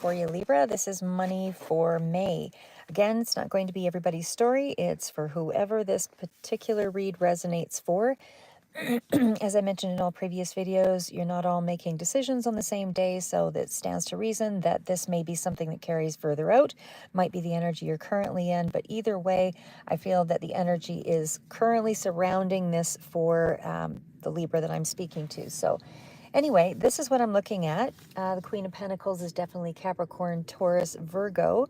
For you, Libra, this is money for May. Again, it's not going to be everybody's story. It's for whoever this particular read resonates for. As I mentioned in all previous videos, you're not all making decisions on the same day, so that stands to reason that this may be something that carries further out, might be the energy you're currently in, but either way, I feel that the energy is currently surrounding this for the Libra that I'm speaking to. So anyway, this is what I'm looking at. The Queen of Pentacles is definitely Capricorn, Taurus, Virgo.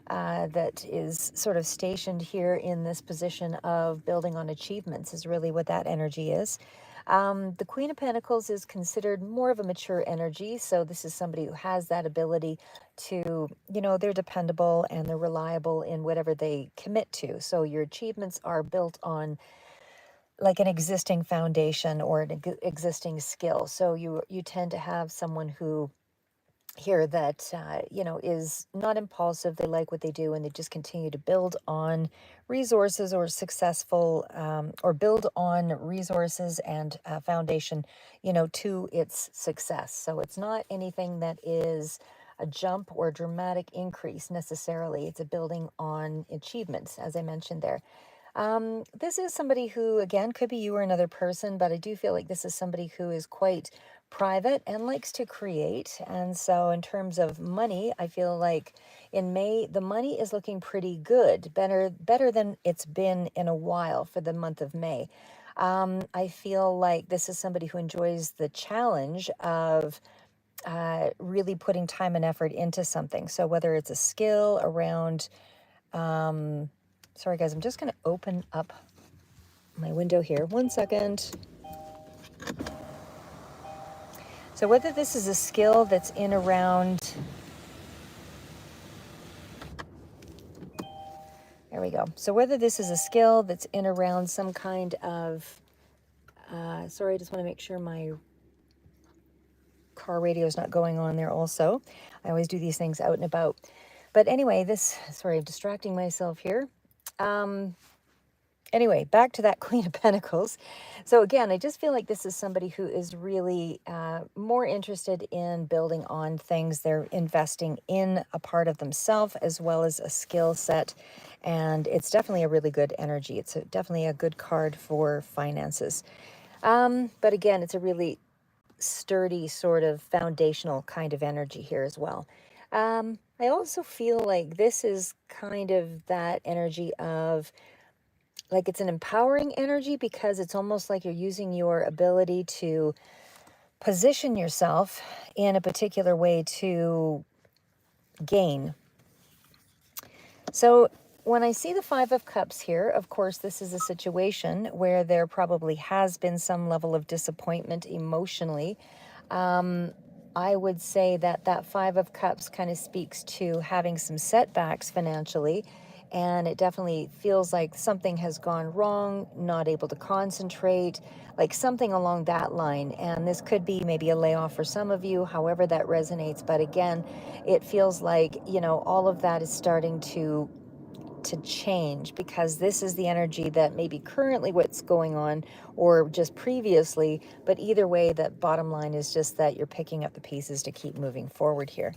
That is sort of stationed here in this position of building on achievements is really what that energy is. The Queen of Pentacles is considered more of a mature energy. So this is somebody who has that ability to, they're dependable and they're reliable in whatever they commit to. So your achievements are built on like an existing foundation or an existing skill. So you tend to have someone who here that is not impulsive. They like what they do and they just continue to build on resources or successful or build on resources and foundation to its success. So it's not anything that is a jump or dramatic increase necessarily. It's a building on achievements, as I mentioned there. This is somebody who, again, could be you or another person, but I do feel like this is somebody who is quite private and likes to create. And so in terms of money, I feel like in May, the money is looking pretty good, better than it's been in a while for the month of May. I feel like this is somebody who enjoys the challenge of really putting time and effort into something. So whether it's a skill around, sorry guys, I'm just going to open up my window here. 1 second. So whether this is a skill that's in around, there we go. So whether this is a skill that's in around some kind of, sorry, I just want to make sure my car radio is not going on there also. I always do these things out and about. But anyway, sorry, I'm distracting myself here. Anyway, back to that Queen of Pentacles. So again, I just feel like this is somebody who is really more interested in building on things. They're investing in a part of themselves as well as a skill set. And it's definitely a really good energy. It's definitely a good card for finances. But again, it's a really sturdy sort of foundational kind of energy here as well. I also feel like this is kind of that energy of, like, it's an empowering energy because it's almost like you're using your ability to position yourself in a particular way to gain. So when I see the Five of Cups here, of course, this is a situation where there probably has been some level of disappointment emotionally. I would say that that Five of Cups kind of speaks to having some setbacks financially. And it definitely feels like something has gone wrong, not able to concentrate, like something along that line. And this could be maybe a layoff for some of you, however that resonates. But again, it feels like, all of that is starting to change because this is the energy that maybe currently what's going on or just previously, but either way, the bottom line is just that you're picking up the pieces to keep moving forward here.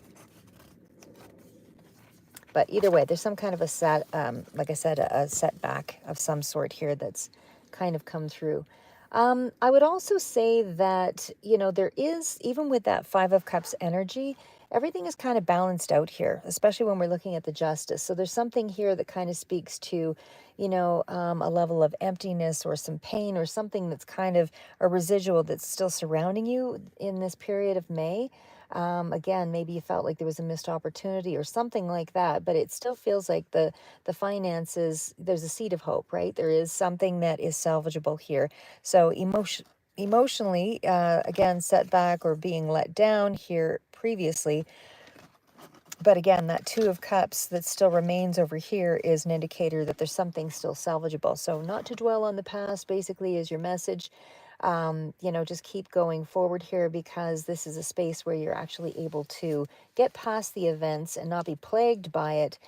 But either way, there's some kind of like I said, a setback of some sort here that's kind of come through. I would also say that, there is, even with that Five of Cups energy, everything is kind of balanced out here, especially when we're looking at the Justice. So there's something here that kind of speaks to, a level of emptiness or some pain or something that's kind of a residual that's still surrounding you in this period of May. Again, maybe you felt like there was a missed opportunity or something like that, but it still feels like the finances, there's a seed of hope, right? There is something that is salvageable here. So emotionally, again, setback or being let down here previously. But again, that Two of Cups that still remains over here is an indicator that there's something still salvageable. So not to dwell on the past, basically, is your message. Just keep going forward here because this is a space where you're actually able to get past the events and not be plagued by it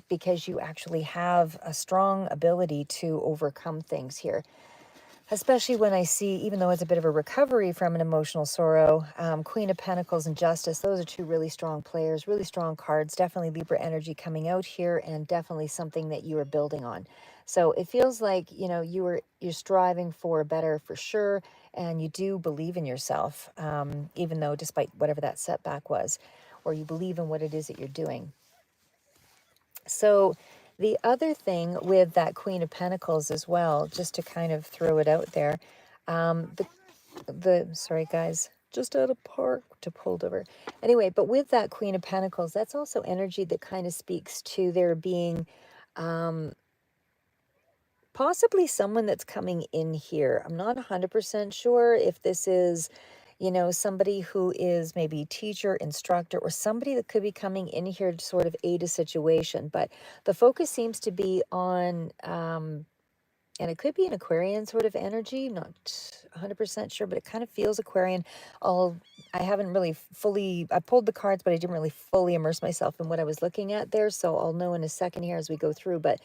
because you actually have a strong ability to overcome things here. especially when I see, even though it's a bit of a recovery from an emotional sorrow, Queen of Pentacles and Justice, those are two really strong players, really strong cards. Definitely Libra energy coming out here, and definitely something that you are building on. So it feels like, you know, you're striving for better for sure, and you do believe in yourself, even though despite whatever that setback was, or you believe in what it is that you're doing. So the other thing with that Queen of Pentacles as well, just to kind of throw it out there, sorry guys, just out of park to pulled over. Anyway, but with that Queen of Pentacles, that's also energy that kind of speaks to there being possibly someone that's coming in here. I'm not 100% sure if this is, you know, somebody who is maybe teacher, instructor, or somebody that could be coming in here to sort of aid a situation. But the focus seems to be on, and it could be an Aquarian sort of energy, not 100% sure, but it kind of feels Aquarian. I haven't really fully, I pulled the cards, but I didn't really fully immerse myself in what I was looking at there. So I'll know in a second here as we go through. But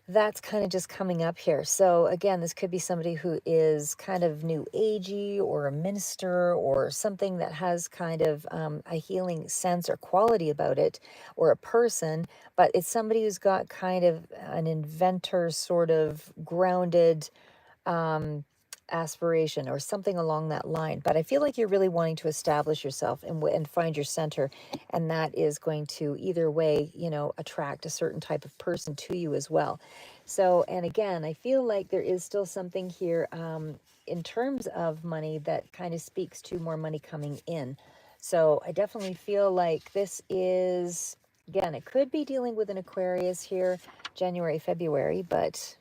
that's kind of just coming up here. So again, this could be somebody who is kind of new agey, or a minister, or something that has kind of a healing sense or quality about it, or a person, but it's somebody who's got kind of an inventor sort of grounded aspiration or something along that line. But I feel like you're really wanting to establish yourself and find your center, and that is going to either way, you know, attract a certain type of person to you as well. So, and again, I feel like there is still something here in terms of money that kind of speaks to more money coming in. So I definitely feel like this is, again, it could be dealing with an Aquarius here, January, February, but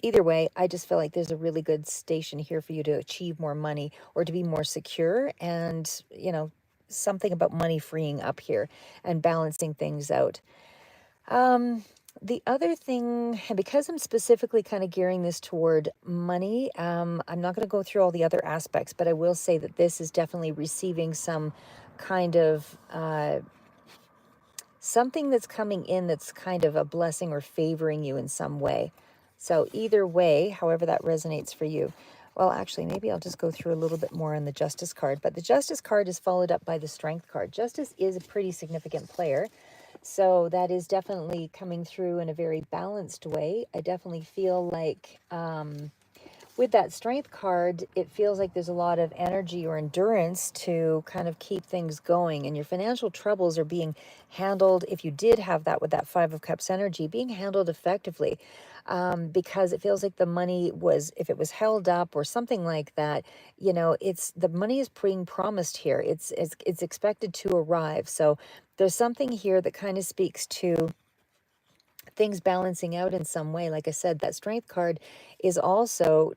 either way, I just feel like there's a really good station here for you to achieve more money or to be more secure, and, you know, something about money freeing up here and balancing things out. The other thing, and because I'm specifically kind of gearing this toward money, I'm not going to go through all the other aspects, but I will say that this is definitely receiving some kind of something that's coming in that's kind of a blessing or favoring you in some way. So either way, however that resonates for you. Well, actually, maybe I'll just go through a little bit more on the Justice card. But the Justice card is followed up by the Strength card. Justice is a pretty significant player. So that is definitely coming through in a very balanced way. I definitely feel like with that Strength card, it feels like there's a lot of energy or endurance to kind of keep things going, and your financial troubles are being handled, if you did have that with that Five of Cups energy, being handled effectively, because it feels like the money was, if it was held up or something like that, you know, it's, the money is being promised here. It's expected to arrive. So there's something here that kind of speaks to things balancing out in some way. Like I said, that Strength card is also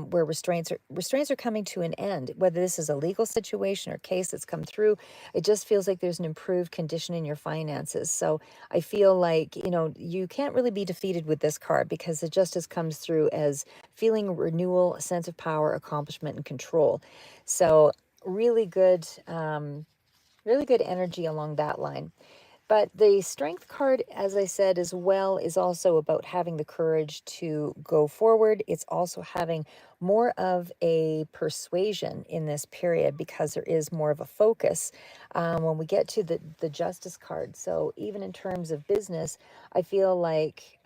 where restraints are coming to an end. Whether this is a legal situation or case that's come through, it just feels like there's an improved condition in your finances. So I feel like, you know, you can't really be defeated with this card, because the Justice comes through as feeling renewal, a sense of power, accomplishment, and control. So really good, really good energy along that line. But the Strength card, as I said as well, is also about having the courage to go forward. It's also having more of a persuasion in this period, because there is more of a focus when we get to the Justice card. So even in terms of business, I feel like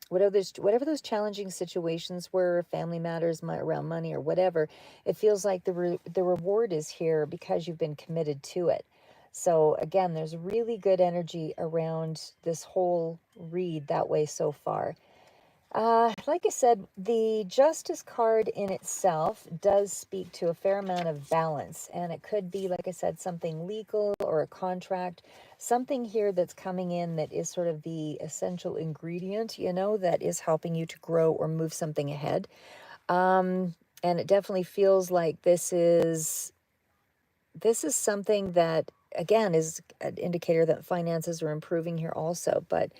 whatever those challenging situations were, family matters, around money or whatever, it feels like the reward is here because you've been committed to it. So again, there's really good energy around this whole read that way so far. Like I said, the Justice card in itself does speak to a fair amount of balance, and it could be, like I said, something legal or a contract, something here that's coming in that is sort of the essential ingredient, you know, that is helping you to grow or move something ahead. And it definitely feels like this is something that, again, is an indicator that finances are improving here also. But,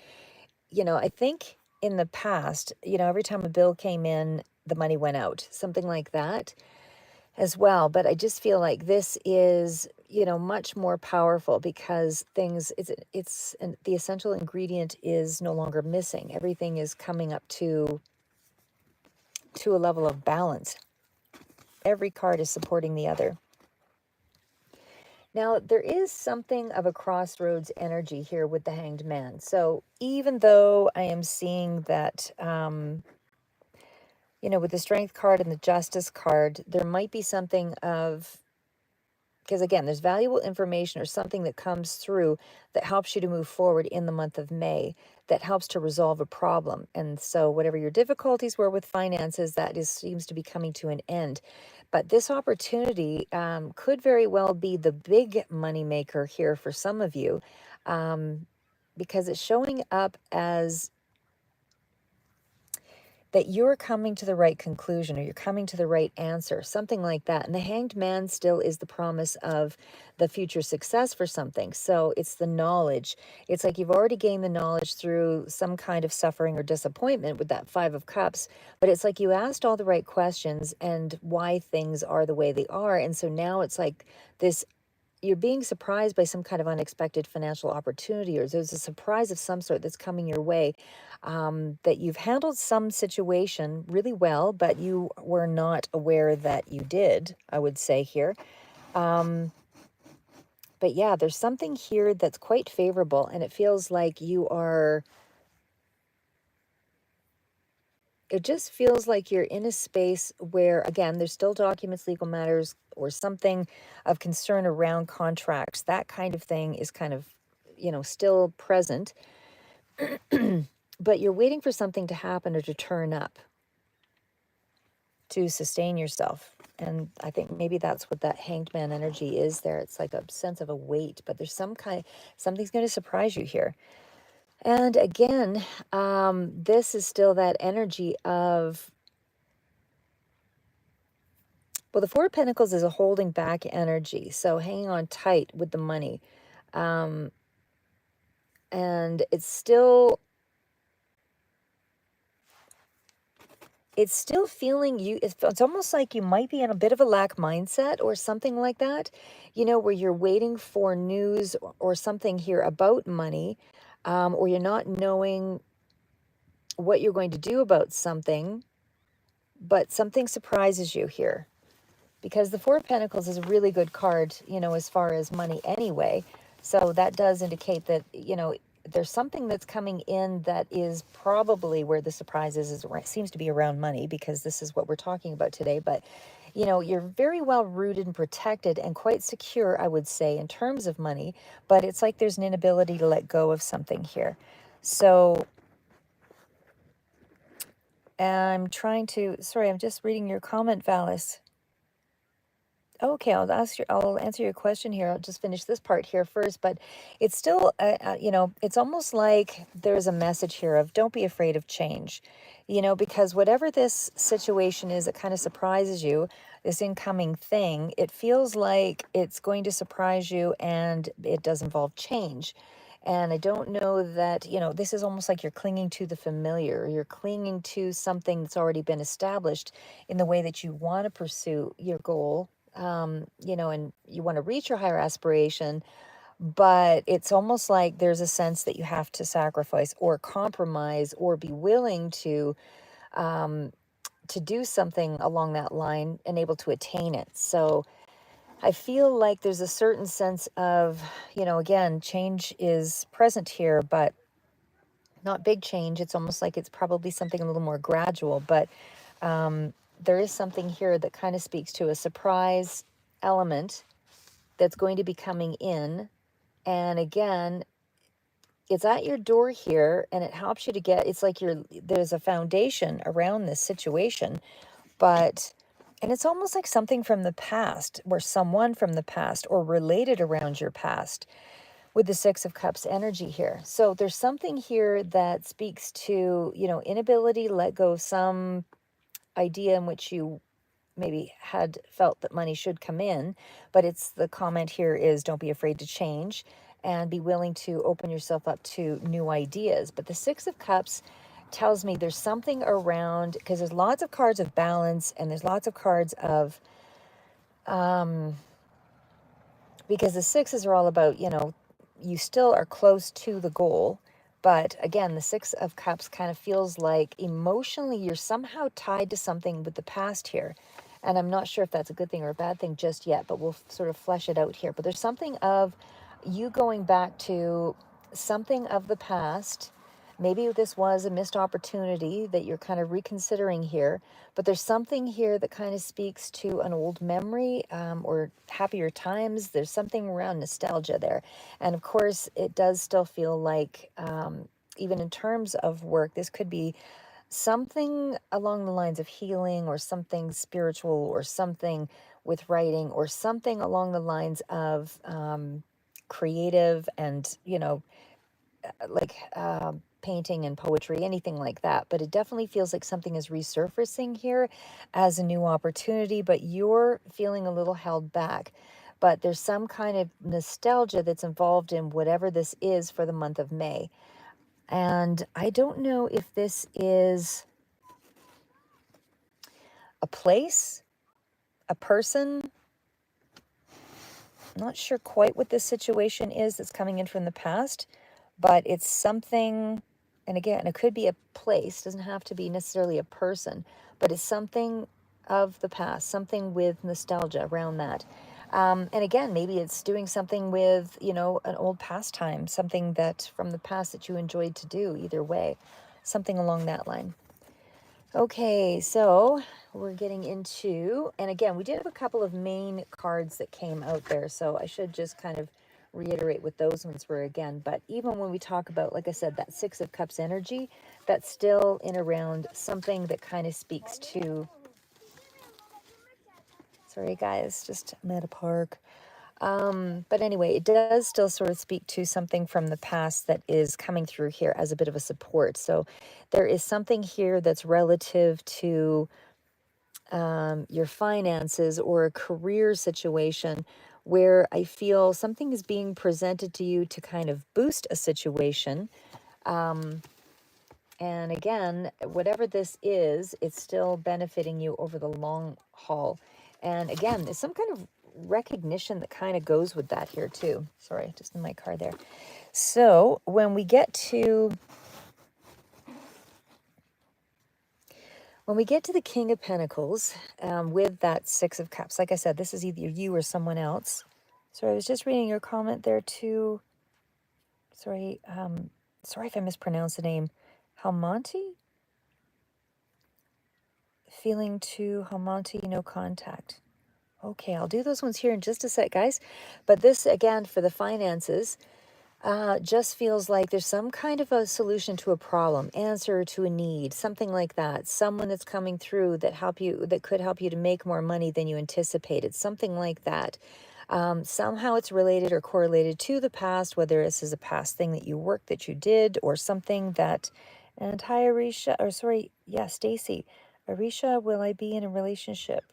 you know, I think in the past, you know, every time a bill came in, the money went out, something like that as well. But I just feel like this is, you know, much more powerful, because the essential ingredient is no longer missing. Everything is coming up to to a level of balance. Every card is supporting the other. Now, there is something of a crossroads energy here with the Hanged Man. So even though I am seeing that, with the Strength card and the Justice card, there might be something of, because again, there's valuable information or something that comes through that helps you to move forward in the month of May, that helps to resolve a problem. And so whatever your difficulties were with finances, seems to be coming to an end. But this opportunity could very well be the big money maker here for some of you, because it's showing up as that you're coming to the right conclusion or you're coming to the right answer, something like that. And the Hanged Man still is the promise of the future success for something. So it's the knowledge. It's like you've already gained the knowledge through some kind of suffering or disappointment with that Five of Cups, but it's like you asked all the right questions and why things are the way they are. And so now it's like this, you're being surprised by some kind of unexpected financial opportunity, or there's a surprise of some sort that's coming your way, that you've handled some situation really well, but you were not aware that you did, I would say here. But yeah, there's something here that's quite favorable, and it feels like it just feels like you're in a space where, again, there's still documents, legal matters, or something of concern around contracts. That kind of thing is kind of, still present. But you're waiting for something to happen or to turn up to sustain yourself. And I think maybe that's what that Hanged Man energy is there. It's like a sense of a weight, but there's something's going to surprise you here. And again, this is still that energy of, well, the Four of Pentacles is a holding back energy. So hanging on tight with the money. And it's still feeling you. It's almost like you might be in a bit of a lack mindset or something like that, where you're waiting for news or something here about money, or you're not knowing what you're going to do about something, but something surprises you here. Because the Four of Pentacles is a really good card, as far as money anyway. So that does indicate that, there's something that's coming in that is probably where the surprise seems to be around money, because this is what we're talking about today. But, you're very well rooted and protected and quite secure, I would say, in terms of money. But it's like there's an inability to let go of something here. So I'm just reading your comment, Valis. Okay, I'll answer your question here. I'll just finish this part here first, but it's still, it's almost like there's a message here of don't be afraid of change, because whatever this situation is that kind of surprises you, this incoming thing, it feels like it's going to surprise you, and it does involve change. And I don't know that, this is almost like you're clinging to the familiar. You're clinging to something that's already been established in the way that you want to pursue your goal, and you want to reach your higher aspiration, but it's almost like there's a sense that you have to sacrifice or compromise or be willing to do something along that line and able to attain it. So I feel like there's a certain sense of, again, change is present here, but not big change. It's almost like it's probably something a little more gradual, but there is something here that kind of speaks to a surprise element that's going to be coming in. And again, it's at your door here, and it helps you to it's like there's a foundation around this situation, and it's almost like something from the past, or someone from the past, or related around your past, with the Six of Cups energy here. So there's something here that speaks to, inability to let go of some idea in which you maybe had felt that money should come in, but the comment here is don't be afraid to change and be willing to open yourself up to new ideas. But the Six of Cups tells me there's something around, because there's lots of cards of balance, and there's lots of cards of, because the sixes are all about, you still are close to the goal, But again, the Six of Cups kind of feels like emotionally you're somehow tied to something with the past here. And I'm not sure if that's a good thing or a bad thing just yet, but we'll sort of flesh it out here. But there's something of you going back to something of the past. Maybe this was a missed opportunity that you're kind of reconsidering here, but there's something here that kind of speaks to an old memory, or happier times. There's something around nostalgia there. And of course, it does still feel like, even in terms of work, this could be something along the lines of healing or something spiritual or something with writing or something along the lines of creative and, like painting and poetry, anything like that. But it definitely feels like something is resurfacing here as a new opportunity, but you're feeling a little held back. But there's some kind of nostalgia that's involved in whatever this is for the month of May. And I don't know if this is a place, a person. I'm not sure quite what this situation is that's coming in from the past, but it's something, and again, it could be a place, doesn't have to be necessarily a person, but it's something of the past, something with nostalgia around that. And again, maybe it's doing something with, an old pastime, something that from the past that you enjoyed to do, either way, something along that line. Okay, so we're getting into, and again, we did have a couple of main cards that came out there, so I should just kind of reiterate what those ones were again. But even when we talk about, like I said, that Six of Cups energy, that's still in around something that kind of speaks to, sorry guys, just I'm at a park. But anyway, it does still sort of speak to something from the past that is coming through here as a bit of a support. So there is something here that's relative to your finances or a career situation where I feel something is being presented to you to kind of boost a situation. And again, whatever this is, it's still benefiting you over the long haul. And again, there's some kind of recognition that kind of goes with that here too. Sorry, just in my car there. So when we get to the King of Pentacles, with that Six of Cups, like I said, this is either you or someone else. Sorry, I was just reading your comment there too. Sorry, sorry if I mispronounced the name. Halmonti? Feeling to Halmonti, no contact. Okay, I'll do those ones here in just a sec, guys. But this, again, for the finances, just feels like there's some kind of a solution to a problem, answer to a need, something like that. Someone that's coming through that could help you to make more money than you anticipated, something like that. Somehow it's related or correlated to the past, whether this is a past thing that you worked that you did or something that, and hi Arisha, or sorry, yeah, Stacy. Arisha, will I be in a relationship?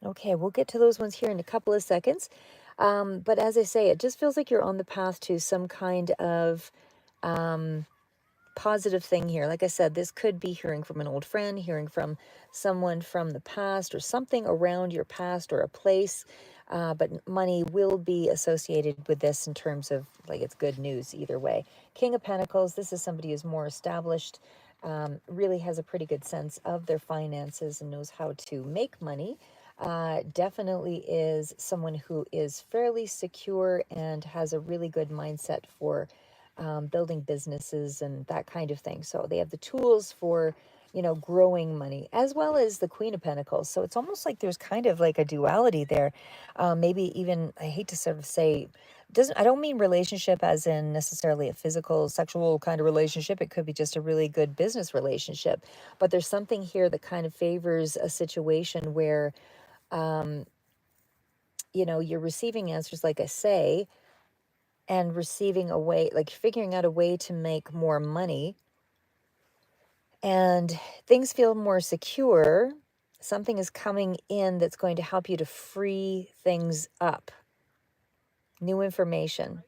Okay, we'll get to those ones here in a couple of seconds. But as I say, it just feels like you're on the path to some kind of positive thing here. Like I said, this could be hearing from an old friend, hearing from someone from the past, or something around your past or a place. But money will be associated with this in terms of, like, it's good news either way. King of Pentacles, this is somebody who's more established, really has a pretty good sense of their finances and knows how to make money. Definitely is someone who is fairly secure and has a really good mindset for building businesses and that kind of thing. So they have the tools for, growing money, as well as the Queen of Pentacles. So it's almost like there's kind of like a duality there. Maybe even, I hate to sort of say, I don't mean relationship as in necessarily a physical, sexual kind of relationship. It could be just a really good business relationship. But there's something here that kind of favors a situation where, you're receiving answers, like I say, and receiving a way, like figuring out a way to make more money, and things feel more secure. Something is coming in that's going to help you to free things up. New information,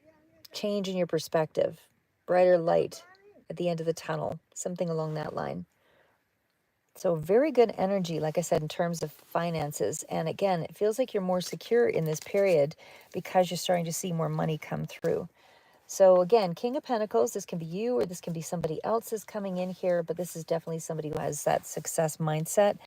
change in your perspective, brighter light at the end of the tunnel, something along that line. So very good energy, like I said, in terms of finances. And again, it feels like you're more secure in this period because you're starting to see more money come through. So again, King of Pentacles, this can be you or this can be somebody else is coming in here, but this is definitely somebody who has that success mindset.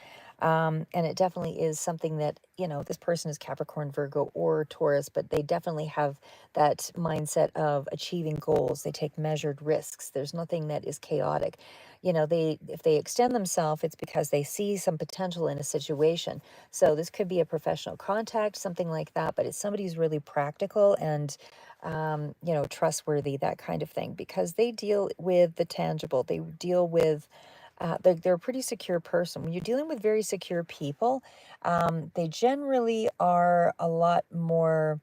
And it definitely is something that, you know, this person is Capricorn, Virgo, or Taurus, but they definitely have that mindset of achieving goals. They take measured risks. There's nothing that is chaotic. You know, if they extend themselves, it's because they see some potential in a situation. So this could be a professional contact, something like that, but it's somebody who's really practical and, you know, trustworthy, that kind of thing, because they deal with the tangible. They deal with they're a pretty secure person. When you're dealing with very secure people, they generally are a lot more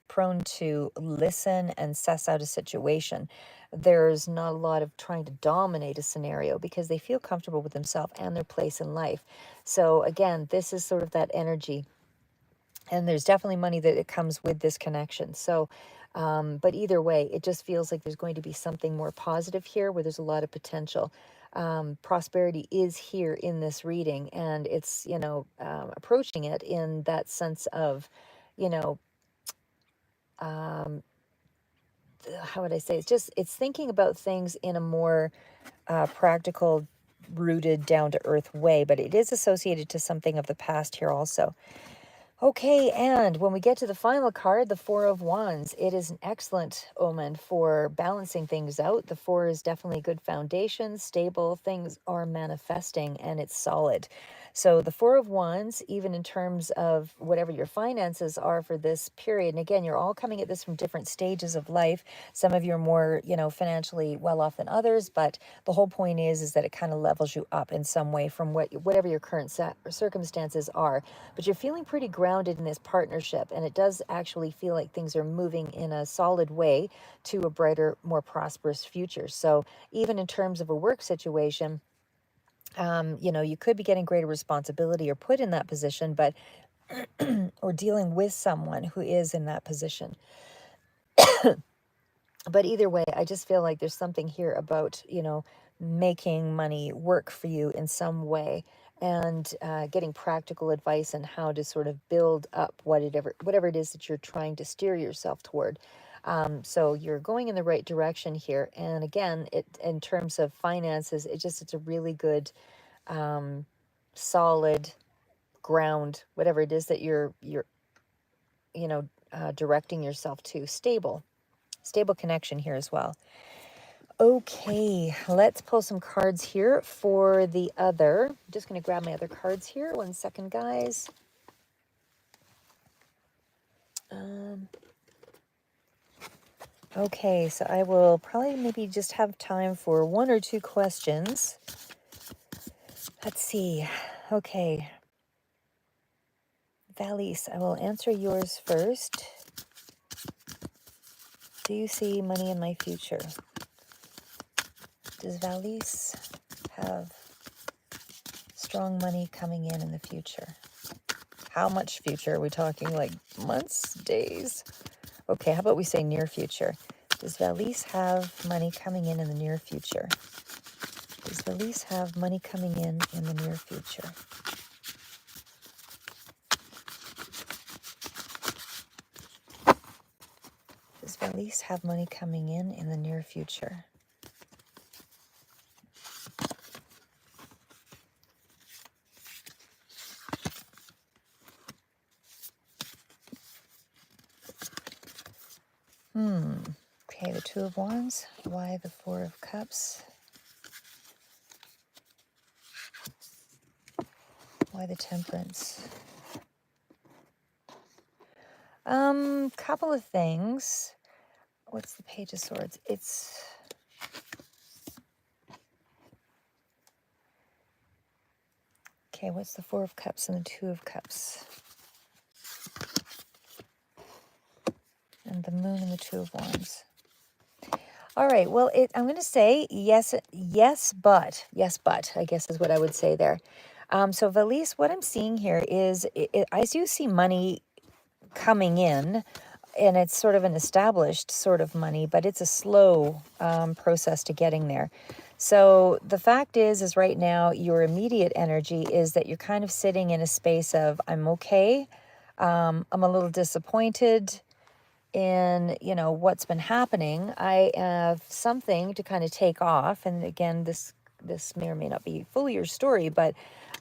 prone to listen and suss out a situation. There's not a lot of trying to dominate a scenario because they feel comfortable with themselves and their place in life. So again, this is sort of that energy. And there's definitely money that it comes with this connection. So, but either way, it just feels like there's going to be something more positive here where there's a lot of potential. Prosperity is here in this reading, and it's, you know, approaching it in that sense of, you know, um, how would I say? It's thinking about things in a more practical, rooted, down to earth way, but it is associated to something of the past here also. Okay, and when we get to the final card, the Four of Wands, it is an excellent omen for balancing things out. The Four is definitely a good foundation, stable, things are manifesting, and it's solid. So the Four of Wands, even in terms of whatever your finances are for this period, and again, you're all coming at this from different stages of life. Some of you are more, you know, financially well off than others, but the whole point is that it kind of levels you up in some way from whatever your current circumstances are. But you're feeling pretty grounded in this partnership, and it does actually feel like things are moving in a solid way to a brighter, more prosperous future. So even in terms of a work situation, you know, you could be getting greater responsibility or put in that position, but or dealing with someone who is in that position. But either way, I just feel like there's something here about, you know, making money work for you in some way, and getting practical advice on how to sort of build up whatever it is that you're trying to steer yourself toward. So you're going in the right direction here. And again, it in terms of finances, it's a really good, solid ground, whatever it is that you're you know, directing yourself to. Stable connection here as well. Okay, let's pull some cards here for the other. I'm just going to grab my other cards here. 1 second, guys. Okay, so I will probably maybe just have time for 1 or 2 questions. Let's see. Okay. Valise, I will answer yours first. Do you see money in my future? Does Valise have strong money coming in the future? How much future? Are we talking like months, days? Okay, how about we say near future? Does Valise have money coming in the near future? Does Valise have money coming in the near future? Does Valise have money coming in the near future? Okay, the Two of Wands. Why the Four of Cups? Why the Temperance? Couple of things. What's the Page of Swords? It's... Okay, what's the Four of Cups and the Two of Cups? And the Moon and the Two of Wands. All right, well, I'm going to say yes, but, I guess is what I would say there. So, Valise, what I'm seeing here is, I do see money coming in, and it's sort of an established sort of money, but it's a slow process to getting there. So the fact is right now, your immediate energy is that you're kind of sitting in a space of, I'm okay, I'm a little disappointed, in, you know, what's been happening, I have something to kind of take off. And again, this may or may not be fully your story, but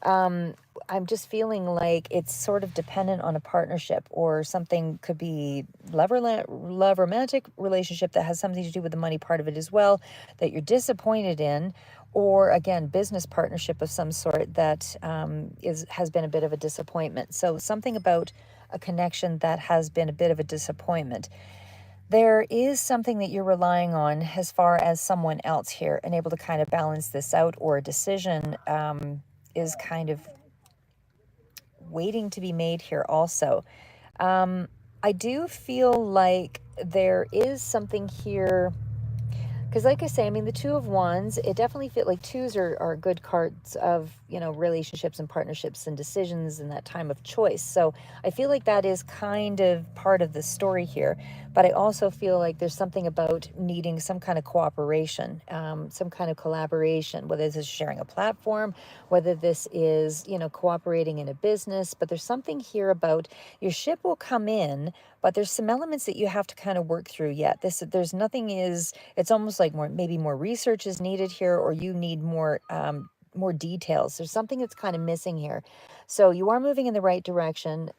I'm just feeling like it's sort of dependent on a partnership, or something could be love romantic relationship that has something to do with the money part of it as well, that you're disappointed in, or again, business partnership of some sort that has been a bit of a disappointment. So something about a connection that has been a bit of a disappointment. There is something that you're relying on as far as someone else here, and able to kind of balance this out, or a decision is kind of waiting to be made here also. I do feel like there is something here, because like I say, I mean, the Two of Wands, it definitely feels like twos are good cards of, you know, relationships and partnerships and decisions and that time of choice. So I feel like that is kind of part of the story here. But I also feel like there's something about needing some kind of cooperation, some kind of collaboration, whether this is sharing a platform, whether this is, you know, cooperating in a business. But there's something here about your ship will come in, but there's some elements that you have to kind of work through yet. There's nothing is, it's almost like maybe more research is needed here, or you need more details. There's something that's kind of missing here. So you are moving in the right direction.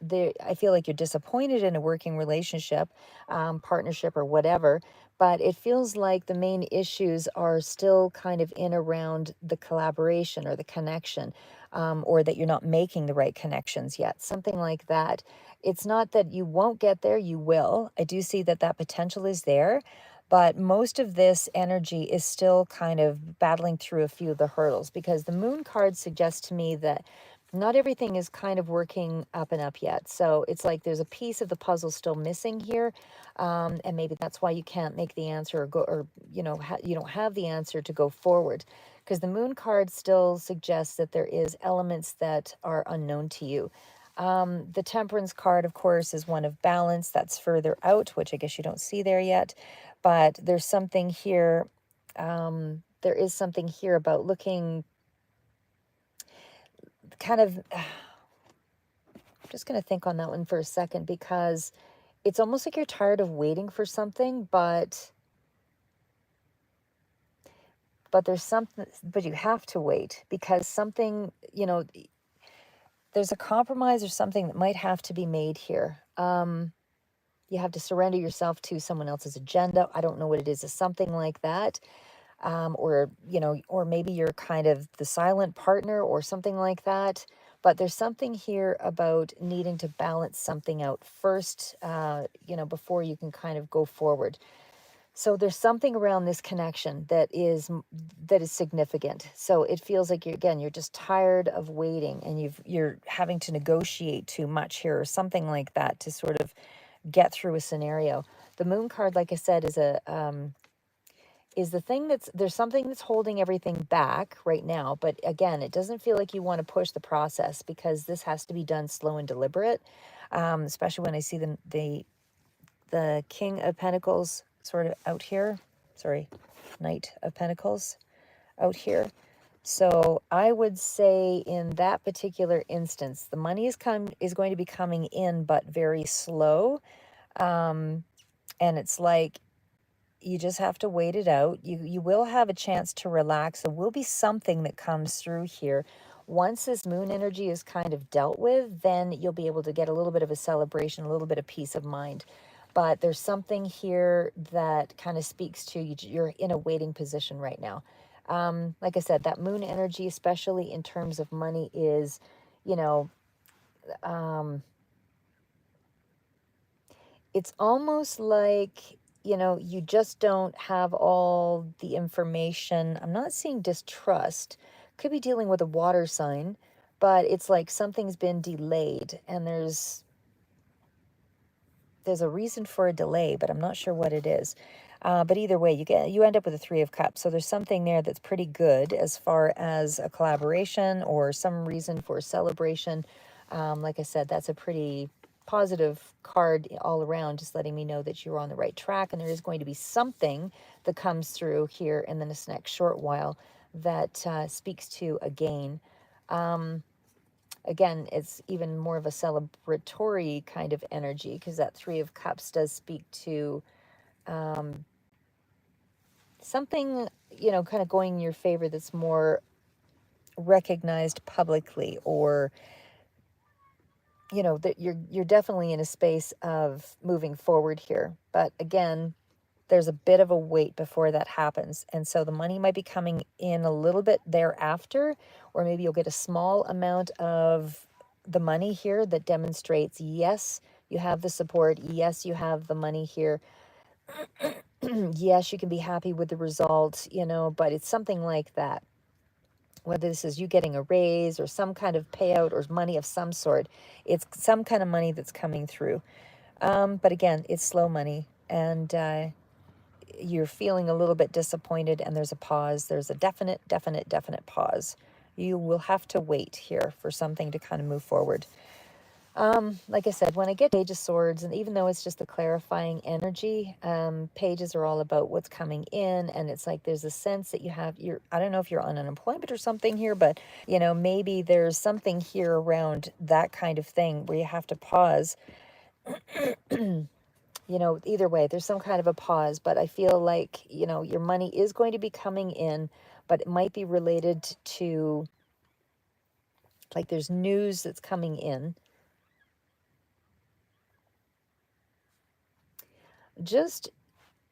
I feel like you're disappointed in a working relationship, partnership, or whatever, but it feels like the main issues are still kind of in around the collaboration or the connection, or that you're not making the right connections yet, something like that. It's not that you won't get there, you will. I do see that that potential is there, but most of this energy is still kind of battling through a few of the hurdles, because the moon card suggests to me that not everything is kind of working up and up yet. So it's like there's a piece of the puzzle still missing here. And maybe that's why you can't make the answer, or go, or, you know, you don't have the answer to go forward, because the moon card still suggests that there is elements that are unknown to you. The Temperance card, of course, is one of balance. That's further out, which I guess you don't see there yet. But there's something here. There is something here about looking kind of. I'm just going to think on that one for a second, because it's almost like you're tired of waiting for something, but there's something, but you have to wait, because something, you know, there's a compromise or something that might have to be made here. You have to surrender yourself to someone else's agenda. I don't know what it is. It's something like that. Or, you know, or maybe you're kind of the silent partner or something like that. But there's something here about needing to balance something out first, you know, before you can kind of go forward. So there's something around this connection that is significant. So it feels like you're just tired of waiting, and you're having to negotiate too much here, or something like that, to sort of get through a scenario. The moon card, like I said, is the thing there's something that's holding everything back right now. But again, it doesn't feel like you want to push the process, because this has to be done slow and deliberate. Especially when I see the King of Pentacles sort of out here. Sorry, Knight of Pentacles out here. So I would say in that particular instance, the money is going to be coming in, but very slow. And it's like you just have to wait it out. You will have a chance to relax. There will be something that comes through here. Once this moon energy is kind of dealt with, then you'll be able to get a little bit of a celebration, a little bit of peace of mind. But there's something here that kind of speaks to you. You're in a waiting position right now. Like I said, that moon energy, especially in terms of money, is, you know, it's almost like, you know, you just don't have all the information. I'm not seeing distrust. Could be dealing with a water sign, but it's like something's been delayed, and there's a reason for a delay, but I'm not sure what it is. But either way, you end up with a Three of Cups. So there's something there that's pretty good as far as a collaboration or some reason for a celebration. Like I said, that's a pretty positive card all around, just letting me know that you're on the right track, and there is going to be something that comes through here in this next short while that speaks to a gain. again, it's even more of a celebratory kind of energy, because that Three of Cups does speak to something, kind of going in your favor that's more recognized publicly, or that you're definitely in a space of moving forward here. But again, there's a bit of a wait before that happens. And so the money might be coming in a little bit thereafter, or maybe you'll get a small amount of the money here that demonstrates, yes, you have the support. Yes, you have the money here. Yes, you can be happy with the result, but it's something like that. Whether this is you getting a raise or some kind of payout or money of some sort, it's some kind of money that's coming through. But again, it's slow money, and you're feeling a little bit disappointed, and there's a pause. There's a definite pause. You will have to wait here for something to kind of move forward. Like I said, when I get Page of Swords, and even though it's just the clarifying energy, pages are all about what's coming in, and it's like there's a sense that I don't know if you're on unemployment or something here, but maybe there's something here around that kind of thing where you have to pause. Either way, there's some kind of a pause, but I feel like, your money is going to be coming in, but it might be related to, like, there's news that's coming in.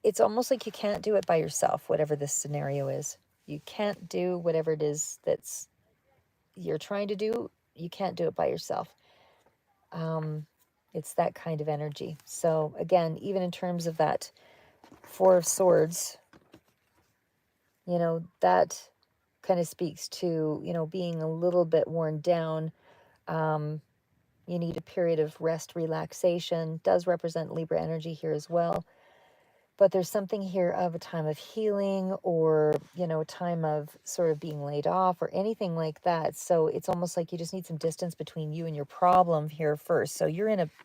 It's almost like you can't do it by yourself, whatever this scenario is. You can't do whatever it is that's you're trying to do. You can't do it by yourself. It's that kind of energy. So again, even in terms of that Four of Swords, that kind of speaks to, being a little bit worn down. You need a period of rest, relaxation. Does represent Libra energy here as well. But there's something here of a time of healing, or, a time of sort of being laid off or anything like that. So it's almost like you just need some distance between you and your problem here first. So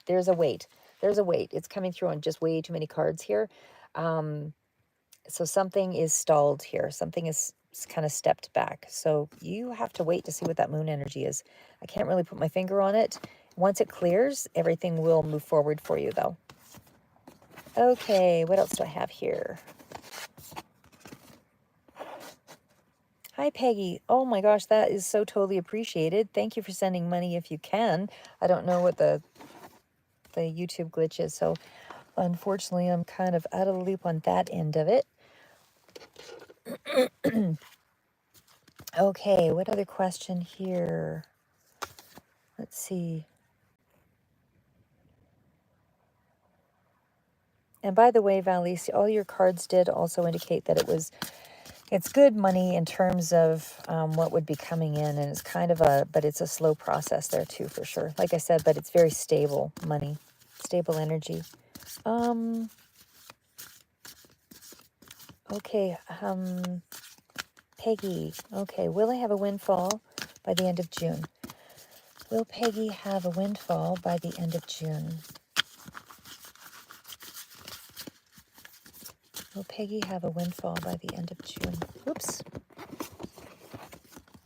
there's a wait. There's a wait. It's coming through on just way too many cards here. So something is stalled here. Something is kind of stepped back. So you have to wait to see what that moon energy is. I can't really put my finger on it. Once it clears, everything will move forward for you, though. Okay, what else do I have here? Hi, Peggy. Oh my gosh, that is so totally appreciated. Thank you for sending money if you can. I don't know what the YouTube glitch is, so unfortunately I'm kind of out of the loop on that end of it. Okay, what other question here? Let's see. And by the way, Valise, all your cards did also indicate that it's good money in terms of what would be coming in, and it's kind of but it's a slow process there too, for sure. Like I said, but it's very stable money, stable energy. Okay, Peggy, okay, will I have a windfall by the end of June? Will Peggy have a windfall by the end of June? Will Peggy have a windfall by the end of June? Whoops.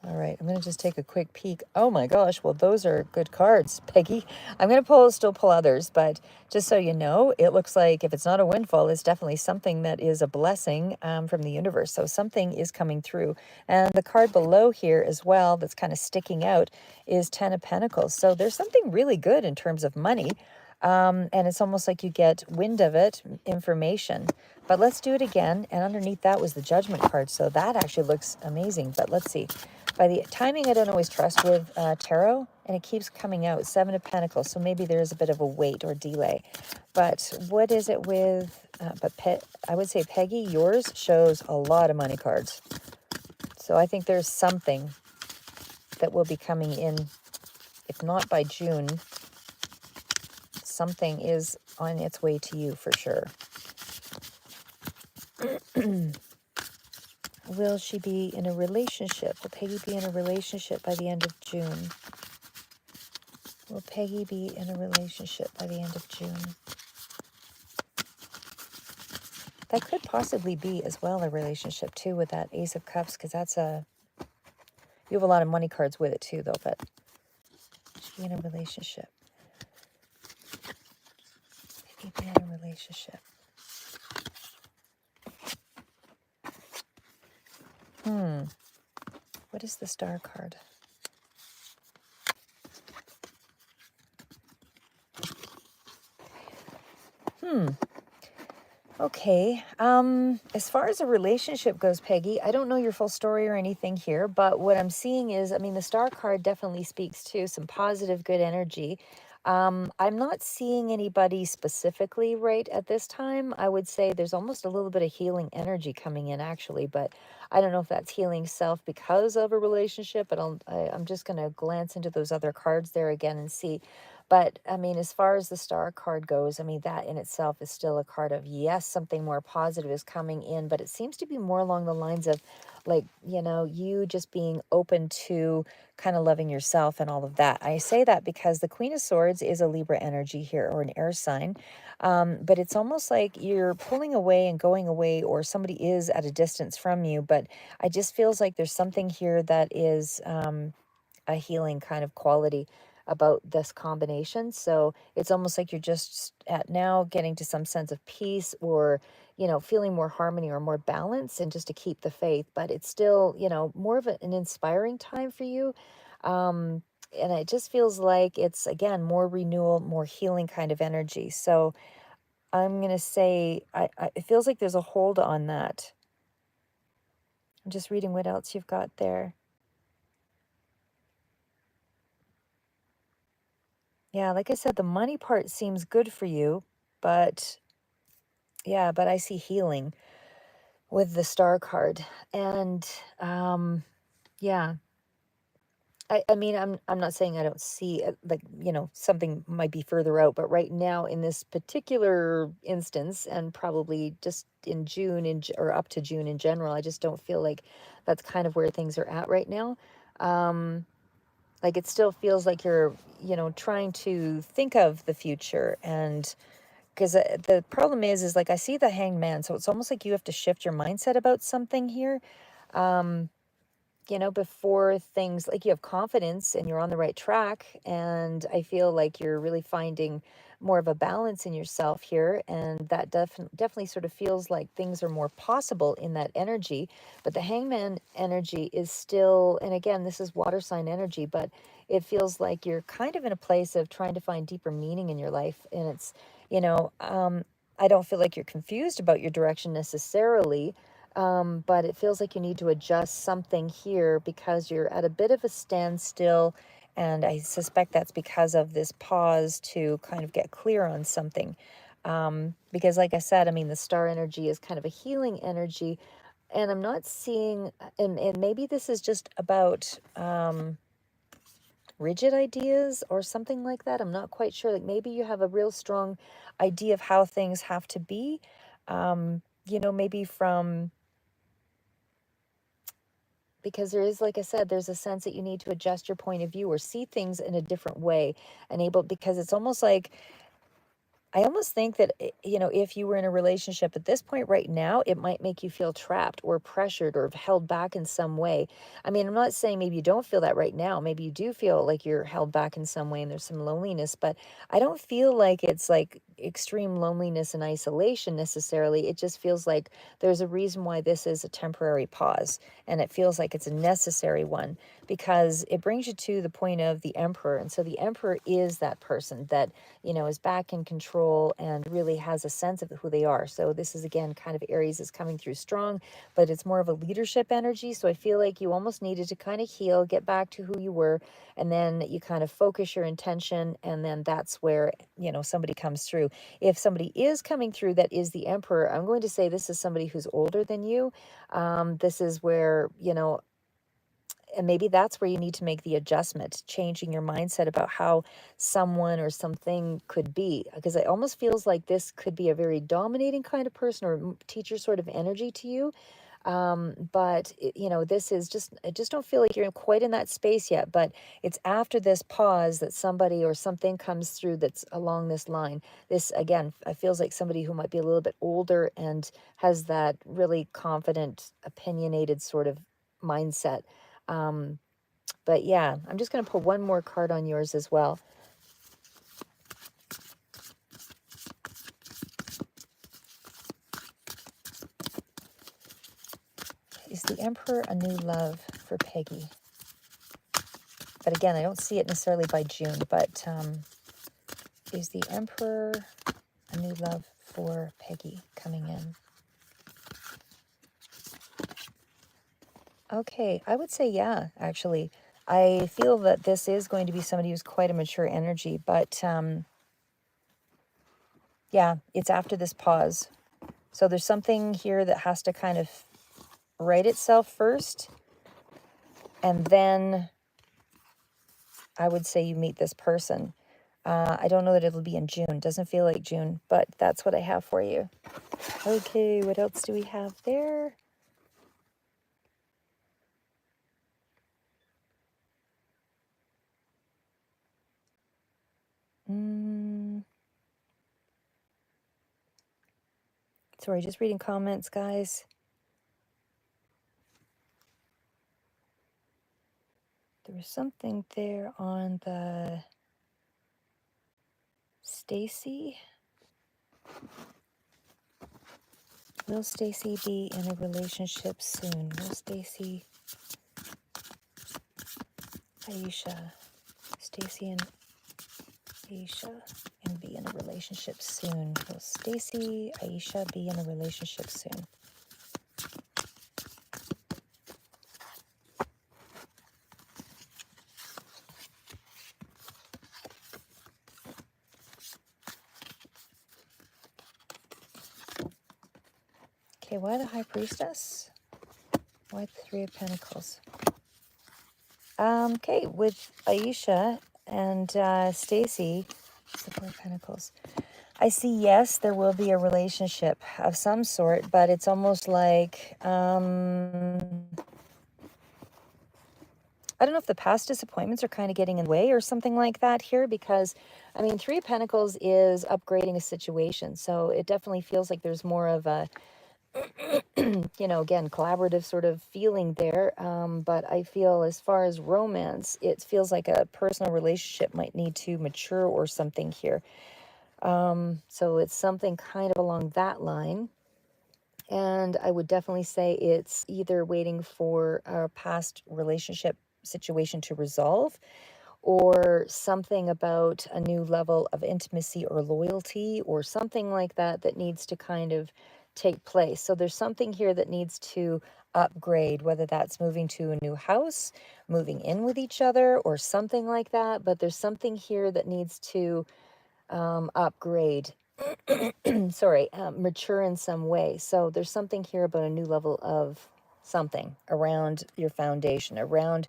All right, I'm going to just take a quick peek. Oh my gosh, well, those are good cards, Peggy. I'm going to still pull others, but just so you know, it looks like if it's not a windfall, it's definitely something that is a blessing from the universe. So something is coming through. And the card below here as well that's kind of sticking out is Ten of Pentacles. So there's something really good in terms of money. And it's almost like you get wind of it, information. But let's do it again. And underneath that was the Judgment card. So that actually looks amazing. But let's see. By the timing, I don't always trust with tarot, and it keeps coming out. Seven of Pentacles. So maybe there's a bit of a wait or delay. But what is it with, I would say, Peggy, yours shows a lot of money cards. So I think there's something that will be coming in, if not by June. Something is on its way to you for sure. Will she be in a relationship? Will Peggy be in a relationship by the end of June? Will Peggy be in a relationship by the end of June? That could possibly be as well a relationship too with that Ace of Cups, because you have a lot of money cards with it too though, but Maybe in a relationship. Maybe in a relationship. What is the Star card? Okay. As far as a relationship goes, Peggy, I don't know your full story or anything here, but what I'm seeing is, I mean, the Star card definitely speaks to some positive, good energy. I'm not seeing anybody specifically right at this time. I would say there's almost a little bit of healing energy coming in, actually, but I don't know if that's healing self because of a relationship. But I'm just going to glance into those other cards there again and see. But I mean, as far as the Star card goes, I mean, that in itself is still a card of yes, something more positive is coming in, but it seems to be more along the lines of like, you know, you just being open to kind of loving yourself and all of that. I say that because the Queen of Swords is a Libra energy here, or an air sign. But it's almost like you're pulling away and going away, or somebody is at a distance from you. But I just feels like there's something here that is a healing kind of quality about this combination. So it's almost like you're just at now getting to some sense of peace, or, you know, feeling more harmony or more balance, and just to keep the faith. But it's still, you know, more of an inspiring time for you. Um, and it just feels like it's, again, more renewal, more healing kind of energy. So I'm going to say, it feels like there's a hold on that. I'm just reading what else you've got there. Yeah, like I said, the money part seems good for you, but yeah, but I see healing with the Star card. And yeah, I mean, I'm not saying I don't see like, you know, something might be further out, but right now in this particular instance, and probably just in June or up to June in general, I just don't feel like that's kind of where things are at right now. Like it still feels like you're, you know, trying to think of the future. And because the problem is like I see the Hanged Man, so it's almost like you have to shift your mindset about something here. You know, before things, like, you have confidence and you're on the right track, and I feel like you're really finding more of a balance in yourself here, and that definitely sort of feels like things are more possible in that energy. But the Hangman energy is still, and again, this is water sign energy, but it feels like you're kind of in a place of trying to find deeper meaning in your life. And it's, you know, I don't feel like you're confused about your direction necessarily, but it feels like you need to adjust something here because you're at a bit of a standstill. And I suspect that's because of this pause to kind of get clear on something. Because, like I said, I mean, the Star energy is kind of a healing energy. And I'm not seeing, and maybe this is just about rigid ideas or something like that. I'm not quite sure. Like maybe you have a real strong idea of how things have to be. You know, maybe from, because there is, like I said, there's a sense that you need to adjust your point of view or see things in a different way, and able, because it's almost like, I almost think that, you know, if you were in a relationship at this point right now, it might make you feel trapped or pressured or held back in some way. I mean, I'm not saying maybe you don't feel that right now. Maybe you do feel like you're held back in some way and there's some loneliness, but I don't feel like it's like extreme loneliness and isolation necessarily. It just feels like there's a reason why this is a temporary pause, and it feels like it's a necessary one, because it brings you to the point of the Emperor. And so the Emperor is that person that, you know, is back in control and really has a sense of who they are. So this is, again, kind of Aries is coming through strong, but it's more of a leadership energy. So I feel like you almost needed to kind of heal, get back to who you were, and then you kind of focus your intention, and then that's where, you know, somebody comes through. If somebody is coming through that is the Emperor, I'm going to say this is somebody who's older than you. This is where, you know, and maybe that's where you need to make the adjustment, changing your mindset about how someone or something could be. Because it almost feels like this could be a very dominating kind of person, or teacher sort of energy to you. But you know, this is just, I just don't feel like you're quite in that space yet. But it's after this pause that somebody or something comes through that's along this line. This, again, it feels like somebody who might be a little bit older and has that really confident, opinionated sort of mindset. Um, But yeah, I'm just going to pull one more card on yours as well. Is the Emperor a new love for Peggy? But again, I don't see it necessarily by June, but is the Emperor a new love for Peggy coming in? Okay, I would say yeah, actually. I feel that this is going to be somebody who's quite a mature energy, but yeah, it's after this pause. So there's something here that has to kind of right itself first, and then I would say you meet this person. I don't know that it'll be in June. Doesn't feel like June, but that's what I have for you. Okay, what else do we have there? Sorry, just reading comments, guys. There was something there on the Stacy. Will Stacy be in a relationship soon? Will Stacy, Aisha, Stacy and Aisha, and be in a relationship soon? Will Stacy, Aisha be in a relationship soon? Okay, why the High Priestess? Why the Three of Pentacles? Okay, with Aisha and Stacy, it's the Four of Pentacles. I see, yes, there will be a relationship of some sort, but it's almost like, I don't know if the past disappointments are kind of getting in the way or something like that here, because, I mean, Three of Pentacles is upgrading a situation. So it definitely feels like there's more of a, you know, again, collaborative sort of feeling there. But I feel as far as romance, it feels like a personal relationship might need to mature or something here. So it's something kind of along that line. And I would definitely say it's either waiting for a past relationship situation to resolve, or something about a new level of intimacy or loyalty or something like that that needs to kind of take place. So there's something here that needs to upgrade, whether that's moving to a new house, moving in with each other, or something like that. But there's something here that needs to upgrade, sorry, mature in some way. So there's something here about a new level of something around your foundation, around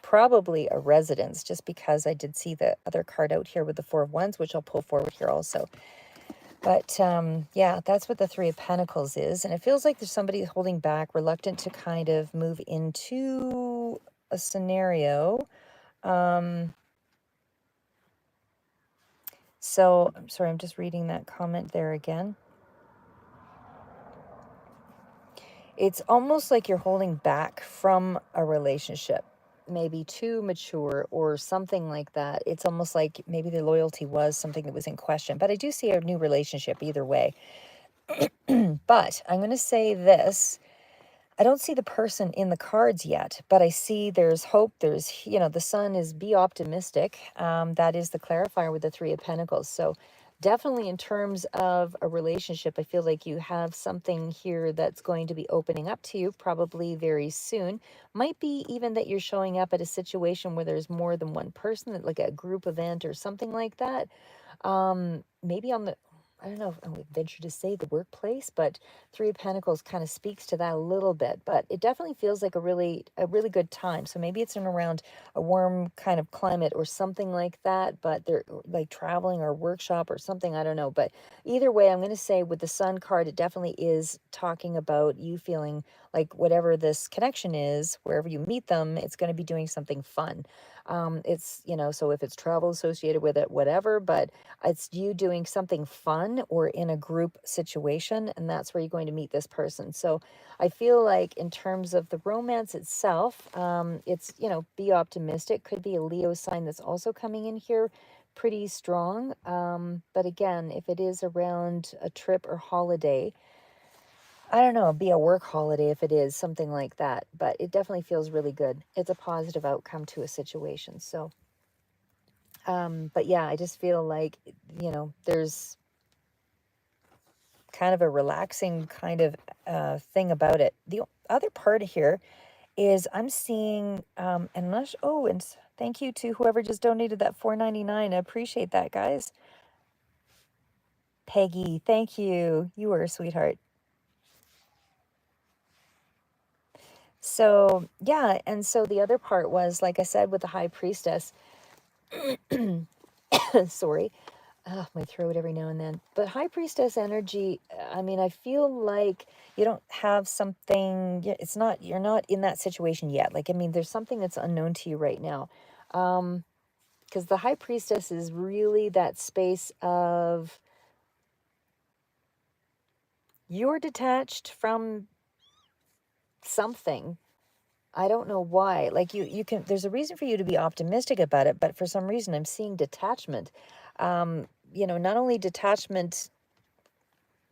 probably a residence, just because I did see the other card out here with the Four of Wands, which I'll pull forward here also. But yeah, that's what the Three of Pentacles is. And it feels like there's somebody holding back, reluctant to kind of move into a scenario. So I'm sorry, I'm just reading that comment there again. It's almost like you're holding back from a relationship, maybe too mature or something like that. It's almost like maybe the loyalty was something that was in question. But I do see a new relationship either way. But I'm going to say this. I don't see the person in the cards yet, but I see there's hope. There's, you know, the sun is be optimistic. That is the clarifier with the Three of Pentacles. So definitely in terms of a relationship, I feel like you have something here that's going to be opening up to you probably very soon. Might be even that you're showing up at a situation where there's more than one person, like a group event or something like that. Maybe on the, I don't know if I would venture to say the workplace, but Three of Pentacles kind of speaks to that a little bit. But it definitely feels like a really good time. So maybe it's in around a warm kind of climate or something like that, but they're like traveling or workshop or something, I don't know. But either way, I'm going to say with the Sun card, it definitely is talking about you feeling like whatever this connection is, wherever you meet them, it's going to be doing something fun. It's, you know, so if it's travel associated with it, whatever, but it's you doing something fun or in a group situation, and that's where you're going to meet this person. So I feel like in terms of the romance itself, it's, you know, be optimistic. Could be a Leo sign that's also coming in here pretty strong. But again, if it is around a trip or holiday, I don't know, be a work holiday if it is, something like that. But it definitely feels really good. It's a positive outcome to a situation. So, but yeah, I just feel like, you know, there's kind of a relaxing kind of thing about it. The other part here is I'm seeing, unless, oh, and thank you to whoever just donated that $4.99. I appreciate that, guys. Peggy, thank you. You were a sweetheart. So, yeah, and so the other part was, like I said, with the high priestess, sorry, my throat every now and then. But high priestess energy, I mean, I feel like you don't have something, it's not, you're not in that situation yet. Like, I mean, there's something that's unknown to you right now. Because the high priestess is really that space of you're detached from something. I don't know why. Like you can, there's a reason for you to be optimistic about it, but for some reason I'm seeing detachment. You know, not only detachment,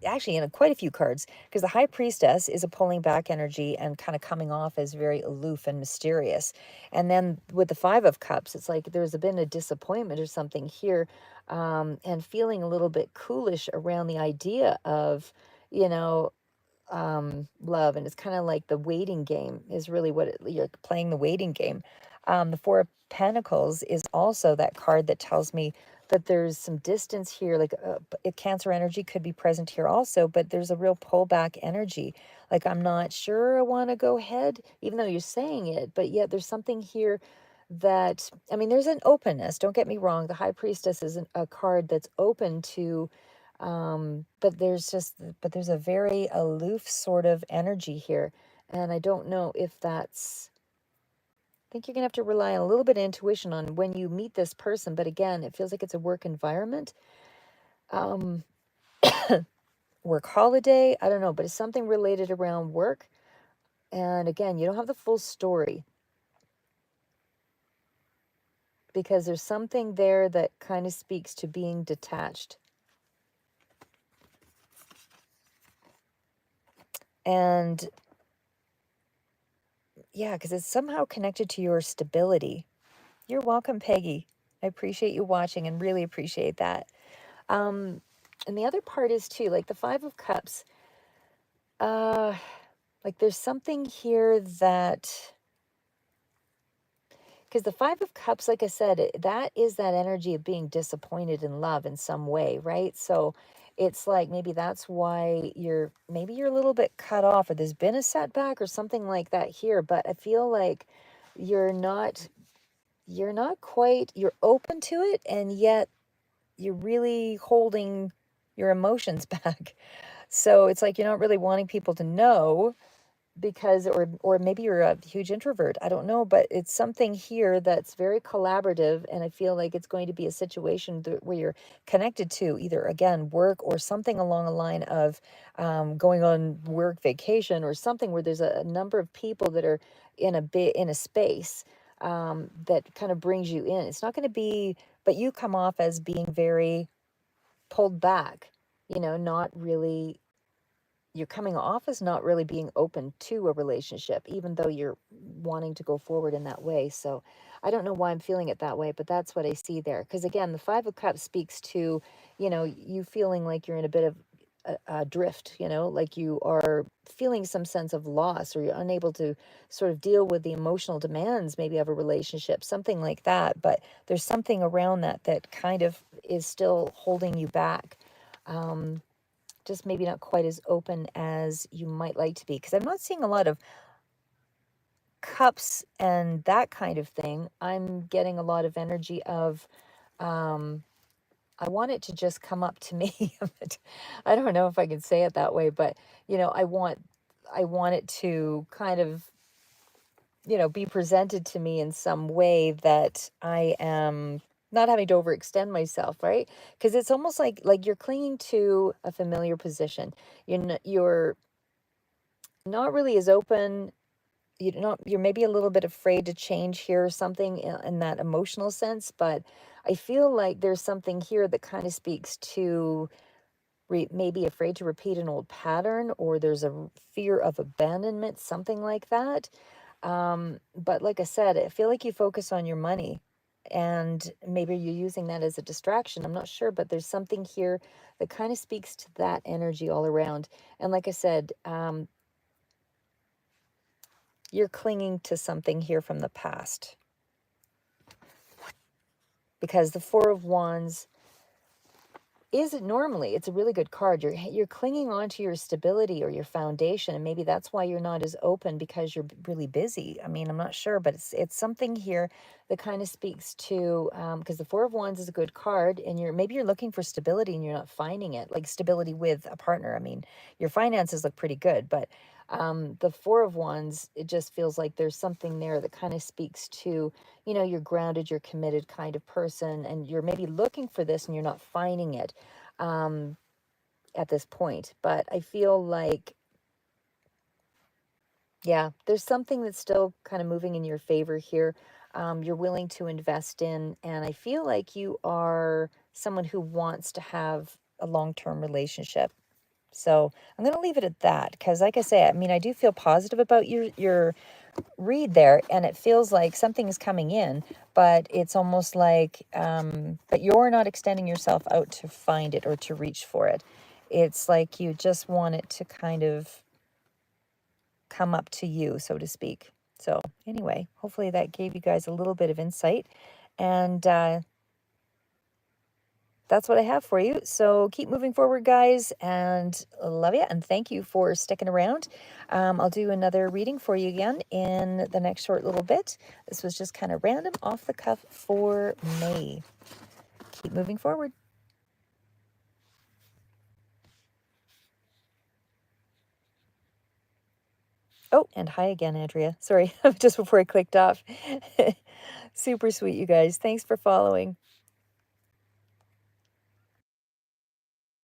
actually in quite a few cards, because the high priestess is a pulling back energy and kind of coming off as very aloof and mysterious. And then with the 5 of Cups, it's like there's been a disappointment or something here, and feeling a little bit coolish around the idea of, you know, love. And it's kind of like the waiting game is really what you're playing, the waiting game. The 4 of Pentacles is also that card that tells me that there's some distance here, like Cancer energy could be present here also, but there's a real pullback energy. Like, I'm not sure I want to go ahead, even though you're saying it, but yet there's something here that, I mean, there's an openness. Don't get me wrong. The High Priestess is a card that's open to, but there's a very aloof sort of energy here. And I don't know if that's, I think you're going to have to rely on a little bit of intuition on when you meet this person. But again, it feels like it's a work environment, um, work holiday. I don't know, but it's something related around work. And again, you don't have the full story because there's something there that kind of speaks to being detached. And yeah, because it's somehow connected to your stability. You're welcome, Peggy. I appreciate you watching and really appreciate that. And the other part is too, like the 5 of Cups, like there's something here that, because the 5 of Cups, like I said, that is that energy of being disappointed in love in some way, right? So it's like maybe that's why maybe you're a little bit cut off, or there's been a setback or something like that here. But I feel like you're not, you're open to it, and yet you're really holding your emotions back. So it's like you're not really wanting people to know because, or maybe you're a huge introvert. I don't know, but it's something here that's very collaborative, and I feel like it's going to be a situation where you're connected to either, again, work or something along the line of going on work vacation or something where there's a number of people that are in a space that kind of brings you in. It's not going to be, but you come off as being very pulled back, you know, not really, you're coming off as not really being open to a relationship, even though you're wanting to go forward in that way. So I don't know why I'm feeling it that way, but that's what I see there. Because again, the 5 of Cups speaks to, you know, you feeling like you're in a bit of a drift, you know, like you are feeling some sense of loss, or you're unable to sort of deal with the emotional demands maybe of a relationship, something like that. But there's something around that that kind of is still holding you back. Just maybe not quite as open as you might like to be, because I'm not seeing a lot of cups and that kind of thing. I'm getting a lot of energy of, I want it to just come up to me. But I don't know if I can say it that way, but you know, I want it to kind of be presented to me in some way that I am not having to overextend myself, right? Because it's almost like you're clinging to a familiar position. You're not really as open. You're maybe a little bit afraid to change here or something in that emotional sense, but I feel like there's something here that kind of speaks to maybe afraid to repeat an old pattern, or there's a fear of abandonment, something like that. But like I said, I feel like you focus on your money, and maybe you're using that as a distraction. I'm not sure, but there's something here that kind of speaks to that energy all around. And like I said, you're clinging to something here from the past, because the Four of Wands is it normally it's a really good card. You're clinging on to your stability or your foundation, and maybe that's why you're not as open, because you're really busy. I mean, I'm not sure, but it's something here that kind of speaks to, because the Four of Wands is a good card, and you're looking for stability and you're not finding it, like stability with a partner. I mean, your finances look pretty good, but the Four of Wands, it just feels like there's something there that kind of speaks to, you're grounded, you're committed kind of person, and you're maybe looking for this and you're not finding it um, at this point. But I feel like, yeah, there's something that's still kind of moving in your favor here. You're willing to invest in, and I feel like you are someone who wants to have a long-term relationship. So I'm going to leave it at that, because like I say, I mean, I do feel positive about your read there, and it feels like something is coming in, but it's almost like but you're not extending yourself out to find it or to reach for it. It's like you just want it to kind of come up to you, so to speak. So anyway, hopefully that gave you guys a little bit of insight, and that's what I have for you. So keep moving forward, guys, and love you. And thank you for sticking around. I'll do another reading for you again in the next short little bit. This was just kind of random, off the cuff for May. Keep moving forward. Oh, and hi again, Andrea. Sorry, just before I clicked off. Super sweet, you guys. Thanks for following.